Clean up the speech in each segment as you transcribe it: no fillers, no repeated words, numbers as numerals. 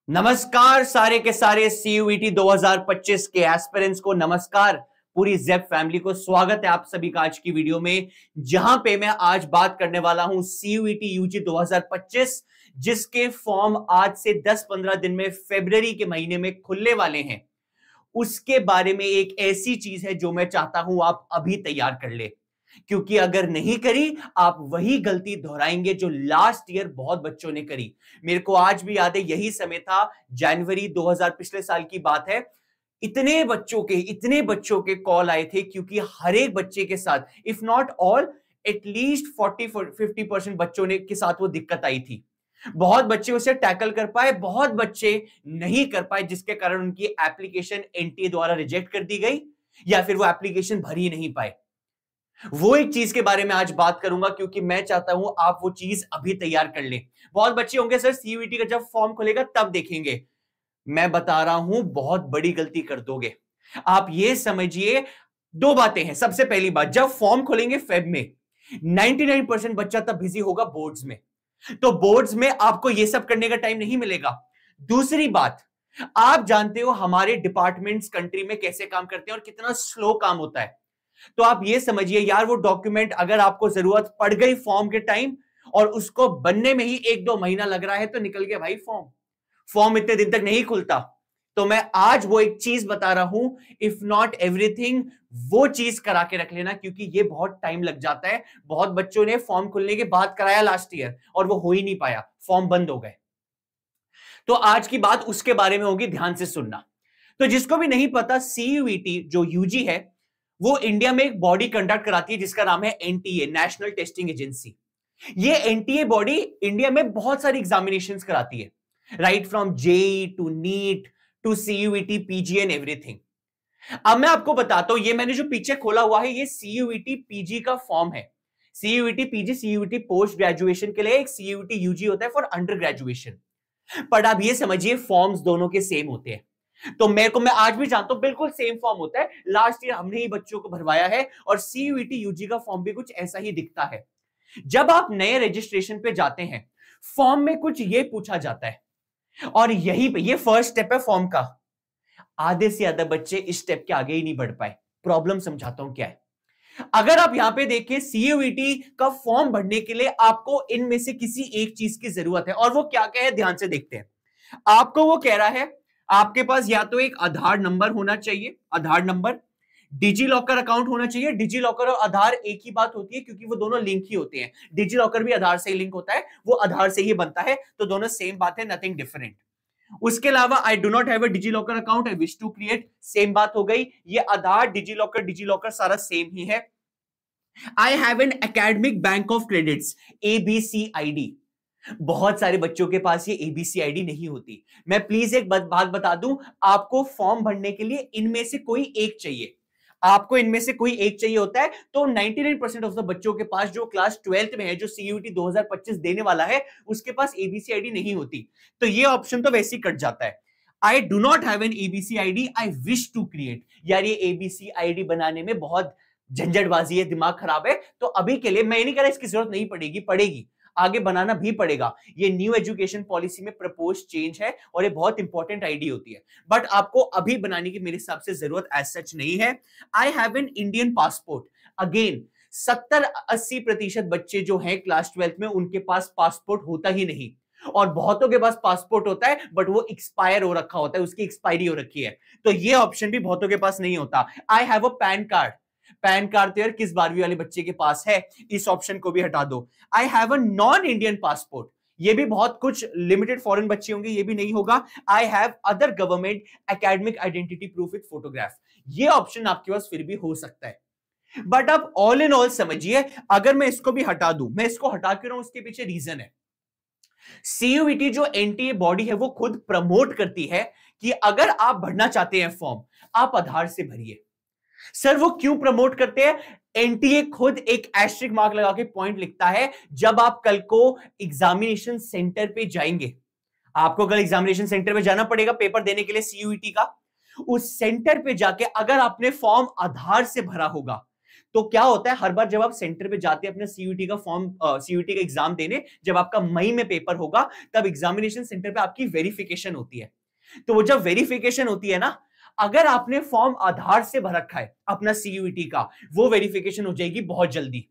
नमस्कार सारे के सारे सीयूईटी 2025 के एस्पिरेंट्स को नमस्कार। पूरी जेप फैमिली को स्वागत है आप सभी का आज की वीडियो में, जहां पे मैं आज बात करने वाला हूं सीयूईटी यूजी 2025, जिसके फॉर्म आज से 10-15 दिन में फरवरी के महीने में खुलने वाले हैं। उसके बारे में एक ऐसी चीज है जो मैं चाहता हूं आप अभी तैयार कर ले, क्योंकि अगर नहीं करी आप वही गलती दोहराएंगे जो लास्ट ईयर बहुत बच्चों ने करी। मेरे को आज भी याद है, यही समय था जनवरी 2000 पिछले साल की बात है। इतने बच्चों के कॉल आए थे, क्योंकि हर एक बच्चे के साथ इफ नॉट ऑल एटलीस्ट 40-50% बच्चों ने के साथ वो दिक्कत आई थी। बहुत बच्चे उसे टैकल कर पाए, बहुत बच्चे नहीं कर पाए, जिसके कारण उनकी एप्लीकेशन एनटीए द्वारा रिजेक्ट कर दी गई या फिर वो एप्लीकेशन भर ही नहीं पाए। वो एक चीज के बारे में आज बात करूंगा, क्योंकि मैं चाहता हूं आप वो चीज अभी तैयार कर लें। बहुत बच्चे होंगे सर सीयूईटी का जब फॉर्म खुलेगा तब देखेंगे। मैं बता रहा हूं बहुत बड़ी गलती कर दोगे आप। ये समझिए दो बातें हैं। सबसे पहली बात, जब फॉर्म खोलेंगे फेब में 99% बच्चा तब बिजी होगा बोर्ड्स में, तो बोर्ड्स में आपको ये सब करने का टाइम नहीं मिलेगा। दूसरी बात, आप जानते हो हमारे डिपार्टमेंट्स कंट्री में कैसे काम करते हैं और कितना स्लो काम होता है। तो आप ये समझिए यार, वो डॉक्यूमेंट अगर आपको जरूरत पड़ गई फॉर्म के टाइम और उसको बनने में ही 1-2 महीना लग रहा है तो निकल गया भाई फॉर्म इतने दिन तक नहीं खुलता। तो मैं आज वो एक चीज बता रहा हूं, इफ नॉट एवरीथिंग, वो चीज करा के रख लेना, क्योंकि ये बहुत टाइम लग जाता है। बहुत बच्चों ने फॉर्म खुलने के बाद कराया लास्ट ईयर और वो हो ही नहीं पाया, फॉर्म बंद हो गए। तो आज की बात उसके बारे में होगी, ध्यान से सुनना। तो जिसको भी नहीं पता, सीयूईटी जो यूजी है वो इंडिया में एक बॉडी कंडक्ट कराती है जिसका नाम है एनटीए, नेशनल टेस्टिंग एजेंसी। ये एनटीए बॉडी इंडिया में बहुत सारी एग्जामिनेशंस कराती है, right from JEE to NEET to CUET, PG and everything. अब मैं आपको बताता हूं, ये मैंने जो पीछे खोला हुआ है ये सीयूईटी पीजी का फॉर्म है। CUET PG, CUET post graduation के लिए, एक सीयूईटी यूजी होता है फॉर अंडर ग्रेजुएशन। पर आप ये समझिए फॉर्म्स दोनों के सेम होते हैं। तो मैं आज भी जानता हूं बिल्कुल सेम फॉर्म होता है। लास्ट ईयर हमने ही बच्चों को भरवाया है और सीयूईटी यूजी का फॉर्म भी कुछ ऐसा ही दिखता है। जब आप नए रजिस्ट्रेशन पे जाते हैं, फॉर्म में कुछ ये पूछा जाता है और यही पे ये फर्स्ट स्टेप है फॉर्म का। आधे से ज्यादा बच्चे इस स्टेप के आगे ही नहीं बढ़ पाए। प्रॉब्लम समझाता हूं क्या है। अगर आप यहां पे देखिए, सीयूईटी का फॉर्म भरने के लिए आपको इनमें से किसी एक चीज की जरूरत है, और वो क्या क्या है ध्यान से देखते हैं। आपको वो कह रहा है आपके पास या तो एक आधार नंबर होना चाहिए, आधार नंबर, डिजी लॉकर अकाउंट होना चाहिए। डिजी लॉकर और आधार एक ही बात होती है, क्योंकि वो दोनों लिंक ही होते हैं। डिजी लॉकर भी आधार से ही लिंक होता है, वो आधार से ही बनता है, तो दोनों सेम बात है, नथिंग डिफरेंट। उसके अलावा I do not have a DigiLocker account, I wish to create, same बात हो गई। ये आधार डिजी लॉकर सारा सेम ही है। I have an academic bank of credits, ABC ID. बहुत सारे बच्चों के पास ये एबीसीआईडी नहीं होती। मैं प्लीज एक बात बता दूं, आपको फॉर्म भरने के लिए इनमें से कोई एक चाहिए। आपको इनमें से कोई एक चाहिए होता है। तो 99% ऑफ द बच्चों के पास जो क्लास 12th में है, जो सीयूईटी 2025 देने वाला है, उसके पास एबीसीआईडी नहीं होती। तो ये ऑप्शन तो वैसे ही कट जाता है। I do not have an ABC ID, I wish to create. यार ये एबीसीआईडी बनाने में बहुत झंझटबाजी है, दिमाग खराब है। तो अभी के लिए मैं नहीं कह रहा इसकी जरूरत नहीं पड़ेगी, आगे बनाना भी पड़ेगा। ये न्यू एजुकेशन पॉलिसी में प्रपोज चेंज है और ये बहुत इंपॉर्टेंट आईडी होती है, बट आपको अभी बनाने की मेरे हिसाब से जरूरत एज सच नहीं है। I have an Indian passport. Again 70-80% बच्चे जो हैं क्लास 12th में, उनके पास पासपोर्ट होता ही नहीं, और बहुतों के पास पासपोर्ट होता है बट वो एक्सपायर हो रखा होता है, उसकी एक्सपायरी हो रखी है। तो ये ऑप्शन भी बहुतों के पास नहीं होता। I have a pan card. Pan card तो यार किस 12वीं वाले बच्चे के पास है, इस ऑप्शन को भी हटा दो। I have a non Indian passport, ये भी बहुत कुछ लिमिटेड फॉरेन बच्चे होंगे, ये भी नहीं होगा। I have other government academic identity proof with photograph, ये ऑप्शन आपके पास फिर भी हो सकता है। बट आप ऑल इन ऑल समझिए, अगर मैं इसको भी हटा दूं, मैं इसको हटा क्यों रहा हूं, उसके पीछे रीजन है। सीयूईटी जो एनटीए बॉडी है वो खुद प्रमोट करती है कि अगर आप भरना चाहते हैं फॉर्म, आप आधार से भरिए। सर वो क्यों प्रमोट करते हैं? एनटीए खुद एक एस्ट्रिक मार्क लगा के पॉइंट लिखता है, जब आप कल को एग्जामिनेशन सेंटर पे जाएंगे, आपको कल एग्जामिनेशन सेंटर पे जाना पड़ेगा पेपर देने के लिए सीयूईटी का। उस सेंटर पे जाके अगर आपने फॉर्म आधार से भरा होगा तो क्या होता है, हर बार जब आप सेंटर पे जाते हैं अपने सीयूईटी का सीयूईटी का एग्जाम देने, जब आपका मई में पेपर होगा, तब एग्जामिनेशन सेंटर पे आपकी वेरिफिकेशन होती है। तो वो जब वेरिफिकेशन होती है ना, अगर आपने फॉर्म आधार से भर रखा है अपना सीयूईटी का, वो वेरिफिकेशन हो जाएगी बहुत जल्दी।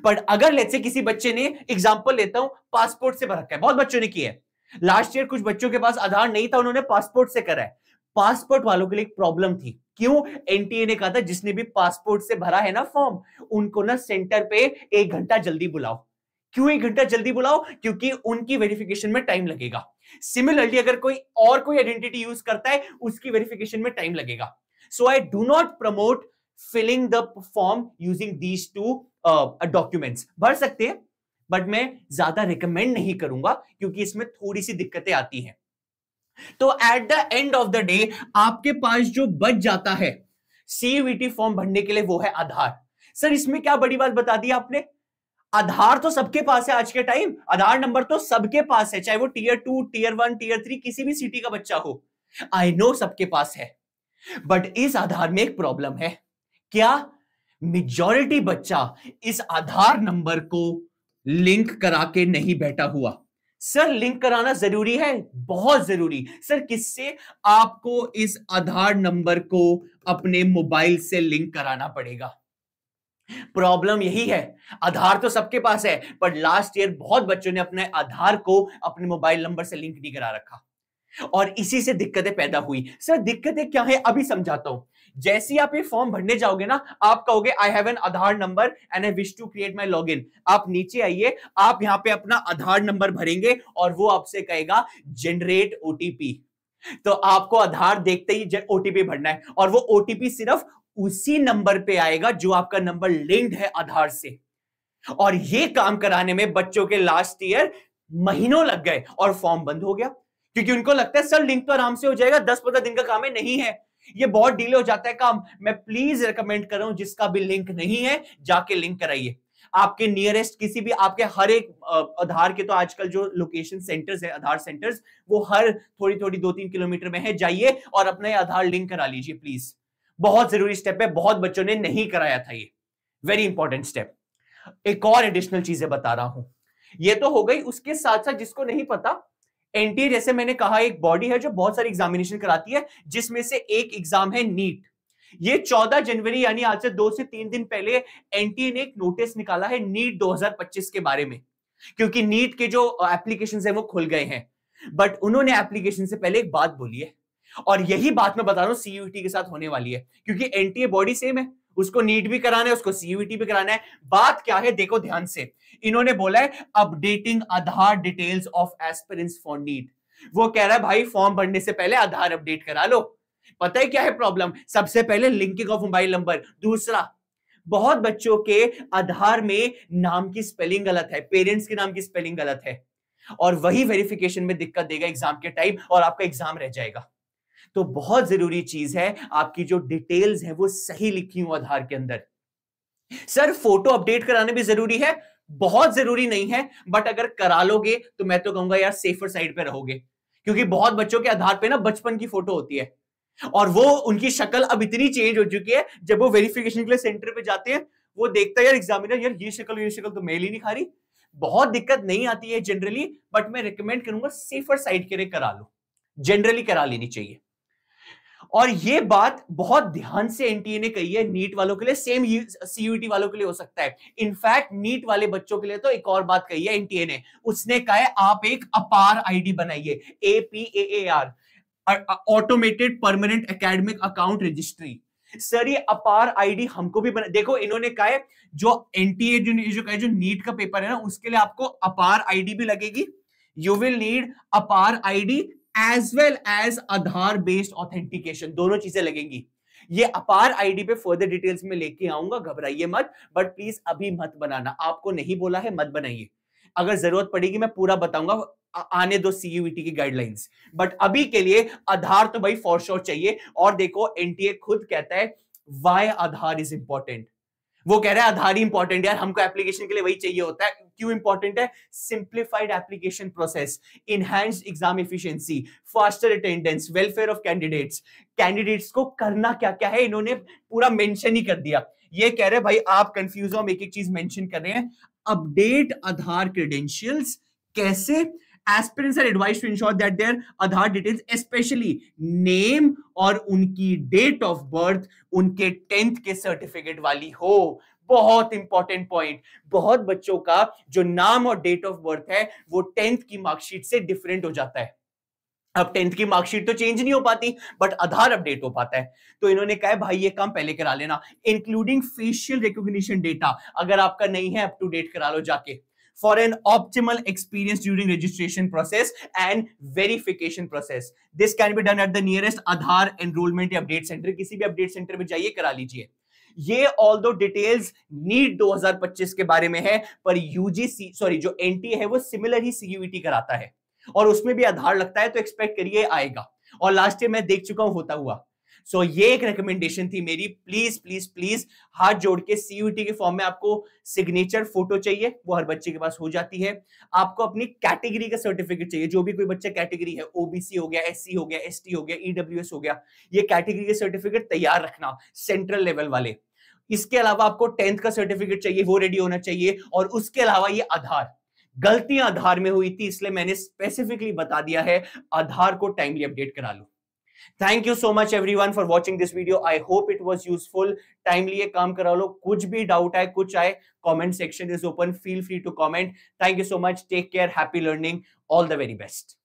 पर अगर लेट्स से किसी बच्चे ने, एग्जांपल लेता हूं, पासपोर्ट से भर रखा है, बहुत बच्चों ने किया है, लास्ट ईयर कुछ बच्चों के पास आधार नहीं था, उन्होंने पासपोर्ट से करा है। पासपोर्ट वालों के लिए एक प्रॉब्लम थी। क्यों? एनटीए ने कहा था जिसने भी पासपोर्ट से भरा है ना फॉर्म, उनको ना सेंटर पे 1 घंटा जल्दी बुलाओ। क्यों 1 घंटा जल्दी बुलाओ? क्योंकि उनकी वेरिफिकेशन में टाइम लगेगा। सिमिलरली अगर कोई आइडेंटिटी यूज करता है, उसकी वेरिफिकेशन में टाइम लगेगा। So I do not promote filling the form using these two documents. भर सकते हैं, बट मैं ज्यादा रिकमेंड नहीं करूंगा क्योंकि इसमें थोड़ी सी दिक्कतें आती हैं। तो at the end of the day आपके पास जो बच जाता है सीयूईटी फॉर्म भरने के लिए, वो है आधार। सर इसमें क्या बड़ी बात बता दी आपने? आधार तो सबके पास है आज के टाइम, आधार नंबर तो सबके पास है, चाहे वो टियर 2, टियर 1, टियर 3 किसी भी सिटी का बच्चा हो। आई नो सबके पास है, बट इस आधार में एक प्रॉब्लम है। क्या? मेजॉरिटी बच्चा इस आधार नंबर को लिंक करा के नहीं बैठा हुआ। सर लिंक कराना जरूरी है, बहुत जरूरी। सर किससे? आपको इस आधार नंबर को अपने मोबाइल से लिंक कराना पड़ेगा। प्रॉब्लम यही है, आधार तो सबके पास है, पर लास्ट ईयर बहुत बच्चों ने अपने आधार को अपने मोबाइल नंबर से लिंक नहीं करा रखा और इसी से दिक्कतें पैदा हुई। सर दिक्कतें क्या है, अभी समझाता हूं। जैसे ही आप ये फॉर्म भरने जाओगे ना, आप कहोगे I have an Aadhaar number and I wish to create my login. आप नीचे आइए, आप यहां पे अपना आधार नंबर भरेंगे और वो आपसे कहेगा जनरेट ओटीपी। तो आपको आधार देखते ही ओटीपी भरना है और वो ओटीपी सिर्फ उसी नंबर पे आएगा जो आपका नंबर लिंक्ड है आधार से। और ये काम कराने में बच्चों के लास्ट ईयर महीनों लग गए और फॉर्म बंद हो गया, क्योंकि उनको लगता है सर लिंक तो आराम से हो जाएगा, 10-15 दिन का काम है। नहीं है, ये बहुत डिले हो जाता है काम। मैं प्लीज रिकमेंड कर रहा हूं, जिसका भी लिंक नहीं है जाके लिंक कराइए। आपके नियरेस्ट किसी भी, आपके हर एक आधार के तो आजकल जो लोकेशन सेंटर्स है, आधार सेंटर्स, वो हर थोड़ी थोड़ी 2-3 किलोमीटर में है, जाइए और अपना आधार लिंक करा लीजिए प्लीज। बहुत जरूरी स्टेप है, बहुत बच्चों ने नहीं कराया था ये, वेरी इंपॉर्टेंट स्टेप। एक और एडिशनल चीजें बता रहा हूं, ये तो हो गई। उसके साथ साथ जिसको नहीं पता, एनटीए जैसे मैंने कहा एक बॉडी है जो बहुत सारी एग्जामिनेशन कराती है, जिसमें से एक एग्जाम है नीट। ये 14 जनवरी यानी आज से 2 से 3 दिन पहले एनटीए ने एक नोटिस निकाला है नीट 2025 के बारे में, क्योंकि नीट के जो एप्लीकेशंस हैं वो खुल गए हैं। बट उन्होंने एप्लीकेशन से पहले एक बात बोली है, और यही बात मैं बता रहा हूं सीयूईटी के साथ होने वाली है, क्योंकि एनटीए बॉडी सेम है, उसको नीट भी कराना है, उसको सीयूईटी भी कराना है। बात क्या है देखो ध्यान से, इन्होंने बोला है updating Aadhaar details of aspirants for NEET. वो कह रहा है भाई फॉर्म भरने से पहले आधार अपडेट करा लो। पता है क्या है प्रॉब्लम? सबसे पहले लिंकिंग ऑफ मोबाइल नंबर। दूसरा, बहुत बच्चों के आधार में नाम की स्पेलिंग गलत है, पेरेंट्स के नाम की स्पेलिंग गलत है, और वही वेरिफिकेशन में दिक्कत देगा एग्जाम के टाइम और आपका एग्जाम रह जाएगा। तो बहुत जरूरी चीज है आपकी जो डिटेल्स है वो सही लिखी हो आधार के अंदर। सर फोटो अपडेट कराने भी जरूरी है, बहुत जरूरी नहीं है, बट अगर करा लोगे तो मैं तो कहूंगा यार सेफर साइड पे रहोगे, क्योंकि बहुत बच्चों के आधार पे ना बचपन की फोटो होती है और वो उनकी शक्ल अब इतनी चेंज हो चुकी है, जब वो वेरिफिकेशन के लिए सेंटर पे जाते हैं वो देखता है यार एग्जामिनर, यार ये शक्ल तो मेल ही नहीं खा रही। बहुत दिक्कत नहीं आती है जनरली, बट मैं रिकमेंड करूंगा सेफर साइड के लिए करा लो, जनरली करा लेनी चाहिए। और ये बात बहुत ध्यान से एनटीए ने कही है नीट वालों के लिए, सेम सीयूईटी वालों के लिए हो सकता है। इनफैक्ट नीट वाले बच्चों के लिए तो एक और बात कही है एनटीए ने, उसने कहा है आप एक अपार आईडी बनाइए, APAAR, automated permanent academic account registry. Sir ये अपार आईडी हमको भी बना, देखो इन्होंने कहा है जो एनटीए जो नीट का पेपर है ना, उसके लिए आपको अपार आईडी भी लगेगी। यू विल नीड अपार आईडी एज वेल एज आधार बेस्ड ऑथेंटिकेशन, दोनों चीजें लगेंगी। ये अपार आईडी पे फर्दर डिटेल्स में लेके आऊंगा, घबराइए मत, बट प्लीज अभी मत बनाना, आपको नहीं बोला है मत बनाइए। अगर जरूरत पड़ेगी मैं पूरा बताऊंगा, आने दो सीयूईटी की गाइडलाइंस, बट अभी के लिए आधार तो भाई फॉर श्योर चाहिए। और देखो एनटीए खुद कहता है व्हाई आधार इज इंपॉर्टेंट, वो कह रहा है आधार ही इंपॉर्टेंट यार, हमको एप्लीकेशन के लिए वही चाहिए होता है। क्यों इंपॉर्टेंट है? Simplified application process, enhanced exam efficiency, faster attendance, welfare of candidates. Candidates को करना क्या क्या है इन्होंने पूरा मेंशन ही कर दिया। ये कह रहे भाई आप कंफ्यूज हो, हम एक एक चीज मेंशन कर रहे हैं। अपडेट आधार क्रेडेंशियल्स कैसे? Aspirants are advised to ensure that their Aadhaar details specially name और उनकी डेट ऑफ बर्थ उनके 10th के सर्टिफिकेट वाली हो। बहुत इंपॉर्टेंट पॉइंट। बहुत बच्चों का जो नाम और डेट ऑफ बर्थ है वो 10th की मार्कशीट से डिफरेंट हो जाता है। अब 10th की मार्कशीट तो चेंज नहीं हो पाती, बट आधार अपडेट हो पाता है। तो इन्होंने कहा है भाई ये काम पहले करा लेना, इंक्लूडिंग फेशियल रिकॉग्निशन डेटा। अगर आपका नहीं है अप टू डेट करा लो जाके। For an optimal experience during registration process and verification process, this can be done at the nearest Aadhaar enrolment या अपडेट सेंटर। किसी भी अपडेट सेंटर में जाइए, करा लीजिए। ये ऑल दो डिटेल्स नीट 2025 के बारे में है, पर यूजीसी सॉरी जो एनटीए है वो सिमिलर ही सीयूईटी कराता है और उसमें भी आधार लगता है, तो एक्सपेक्ट करिए आएगा। और लास्ट ईयर मैं देख चुका हूं होता हुआ। सो ये एक रिकमेंडेशन थी मेरी, प्लीज प्लीज प्लीज हाथ जोड़ के सीयूईटी के फॉर्म में आपको सिग्नेचर फोटो चाहिए, वो हर बच्चे के पास हो जाती है। आपको अपनी कैटेगरी का सर्टिफिकेट चाहिए, जो भी कोई बच्चा कैटेगरी है, ओबीसी हो गया, एससी हो गया, एसटी हो गया, ईडब्ल्यूएस हो गया, ये कैटेगरी के सर्टिफिकेट तैयार रखना, सेंट्रल लेवल वाले। इसके अलावा आपको 10th का सर्टिफिकेट चाहिए, वो रेडी होना चाहिए। और उसके अलावा ये आधार, गलतियां आधार में हुई थी इसलिए मैंने स्पेसिफिकली बता दिया है, आधार को टाइमली अपडेट करा लो। Thank you so much everyone for watching this video. I hope it was useful. Timely ये काम करा लो। कुछ भी डाउट आए, कुछ आए, comment section is open, feel free to comment. Thank you so much, take care, happy learning, all the very best.